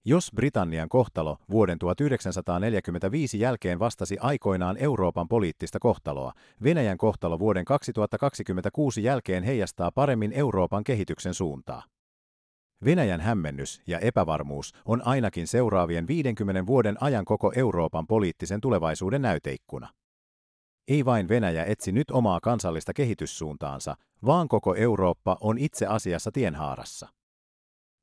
Jos Britannian kohtalo vuoden 1945 jälkeen vastasi aikoinaan Euroopan poliittista kohtaloa, Venäjän kohtalo vuoden 2026 jälkeen heijastaa paremmin Euroopan kehityksen suuntaa. Venäjän hämmennys ja epävarmuus on ainakin seuraavien 50 vuoden ajan koko Euroopan poliittisen tulevaisuuden näyteikkuna. Ei vain Venäjä etsi nyt omaa kansallista kehityssuuntaansa, vaan koko Eurooppa on itse asiassa tienhaarassa.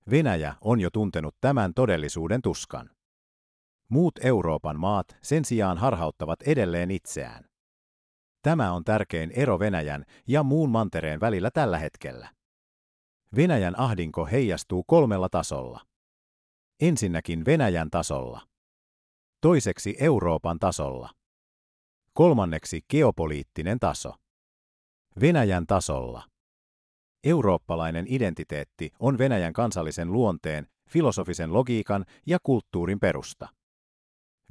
Venäjä on jo tuntenut tämän todellisuuden tuskan. Muut Euroopan maat sen sijaan harhauttavat edelleen itseään. Tämä on tärkein ero Venäjän ja muun mantereen välillä tällä hetkellä. Venäjän ahdinko heijastuu 3 tasolla. Ensinnäkin Venäjän tasolla. Toiseksi Euroopan tasolla. Kolmanneksi geopoliittinen taso. Venäjän tasolla. Eurooppalainen identiteetti on Venäjän kansallisen luonteen, filosofisen logiikan ja kulttuurin perusta.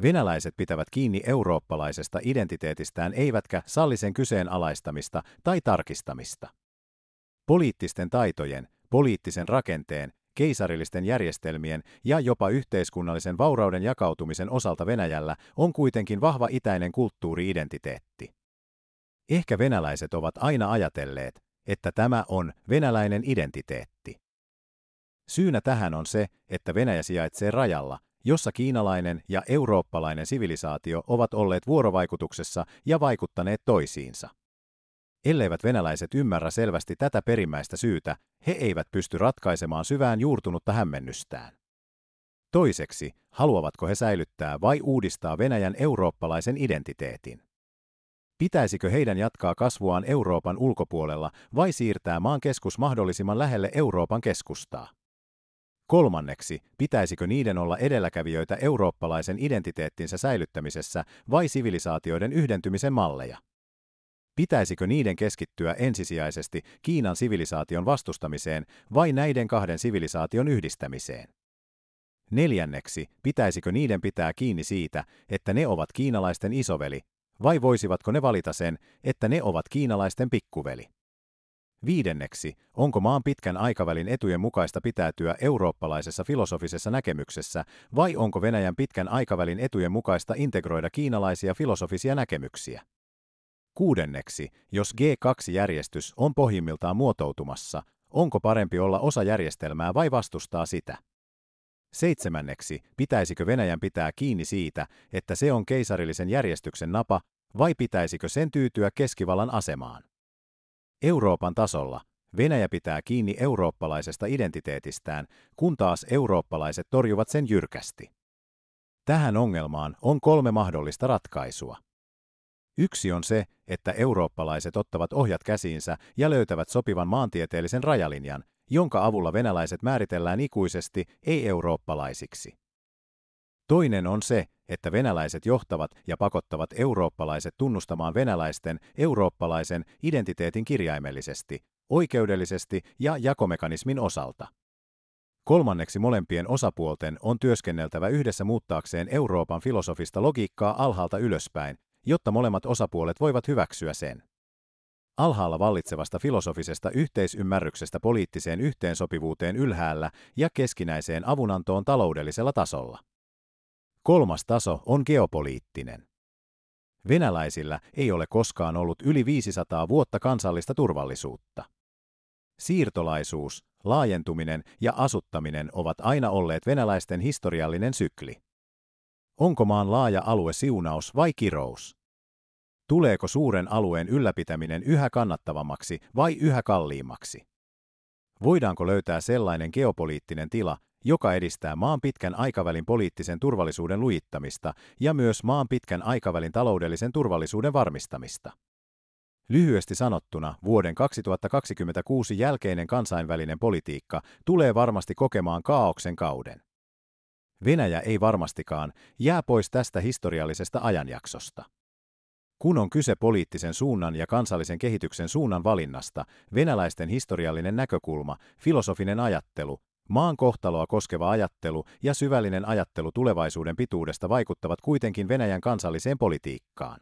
Venäläiset pitävät kiinni eurooppalaisesta identiteetistään eivätkä salli sen kyseenalaistamista tai tarkistamista. Poliittisten taitojen, poliittisen rakenteen, keisarillisten järjestelmien ja jopa yhteiskunnallisen vaurauden jakautumisen osalta Venäjällä on kuitenkin vahva itäinen kulttuuri-identiteetti. Ehkä venäläiset ovat aina ajatelleet, että tämä on venäläinen identiteetti. Syynä tähän on se, että Venäjä sijaitsee rajalla, jossa kiinalainen ja eurooppalainen sivilisaatio ovat olleet vuorovaikutuksessa ja vaikuttaneet toisiinsa. Elleivät venäläiset ymmärrä selvästi tätä perimmäistä syytä, he eivät pysty ratkaisemaan syvään juurtunutta hämmennystään. Toiseksi, haluavatko he säilyttää vai uudistaa Venäjän eurooppalaisen identiteetin? Pitäisikö heidän jatkaa kasvuaan Euroopan ulkopuolella vai siirtää maan keskus mahdollisimman lähelle Euroopan keskustaa? Kolmanneksi, pitäisikö niiden olla edelläkävijöitä eurooppalaisen identiteettinsä säilyttämisessä vai sivilisaatioiden yhdentymisen malleja? Pitäisikö niiden keskittyä ensisijaisesti Kiinan sivilisaation vastustamiseen vai näiden kahden sivilisaation yhdistämiseen? Neljänneksi, pitäisikö niiden pitää kiinni siitä, että ne ovat kiinalaisten isoveli, vai voisivatko ne valita sen, että ne ovat kiinalaisten pikkuveli? Viidenneksi, onko maan pitkän aikavälin etujen mukaista pitäytyä eurooppalaisessa filosofisessa näkemyksessä, vai onko Venäjän pitkän aikavälin etujen mukaista integroida kiinalaisia filosofisia näkemyksiä? Kuudenneksi, jos G2-järjestys on pohjimmiltaan muotoutumassa, onko parempi olla osa järjestelmää vai vastustaa sitä? Seitsemänneksi, pitäisikö Venäjän pitää kiinni siitä, että se on keisarillisen järjestyksen napa, vai pitäisikö sen tyytyä keskivallan asemaan? Euroopan tasolla Venäjä pitää kiinni eurooppalaisesta identiteetistään, kun taas eurooppalaiset torjuvat sen jyrkästi. Tähän ongelmaan on 3 mahdollista ratkaisua. Yksi on se, että eurooppalaiset ottavat ohjat käsiinsä ja löytävät sopivan maantieteellisen rajalinjan, jonka avulla venäläiset määritellään ikuisesti ei-eurooppalaisiksi. Toinen on se, että venäläiset johtavat ja pakottavat eurooppalaiset tunnustamaan venäläisten eurooppalaisen identiteetin kirjaimellisesti, oikeudellisesti ja jakomekanismin osalta. Kolmanneksi molempien osapuolten on työskenneltävä yhdessä muuttaakseen Euroopan filosofista logiikkaa alhaalta ylöspäin, jotta molemmat osapuolet voivat hyväksyä sen. Alhaalla vallitsevasta filosofisesta yhteisymmärryksestä poliittiseen yhteensopivuuteen ylhäällä ja keskinäiseen avunantoon taloudellisella tasolla. Kolmas taso on geopoliittinen. Venäläisillä ei ole koskaan ollut yli 500 vuotta kansallista turvallisuutta. Siirtolaisuus, laajentuminen ja asuttaminen ovat aina olleet venäläisten historiallinen sykli. Onko maan laaja alue siunaus vai kirous? Tuleeko suuren alueen ylläpitäminen yhä kannattavammaksi vai yhä kalliimmaksi? Voidaanko löytää sellainen geopoliittinen tila, joka edistää maan pitkän aikavälin poliittisen turvallisuuden lujittamista ja myös maan pitkän aikavälin taloudellisen turvallisuuden varmistamista? Lyhyesti sanottuna, vuoden 2026 jälkeinen kansainvälinen politiikka tulee varmasti kokemaan kaaoksen kauden. Venäjä ei varmastikaan jää pois tästä historiallisesta ajanjaksosta. Kun on kyse poliittisen suunnan ja kansallisen kehityksen suunnan valinnasta, venäläisten historiallinen näkökulma, filosofinen ajattelu, maan kohtaloa koskeva ajattelu ja syvällinen ajattelu tulevaisuuden pituudesta vaikuttavat kuitenkin Venäjän kansalliseen politiikkaan.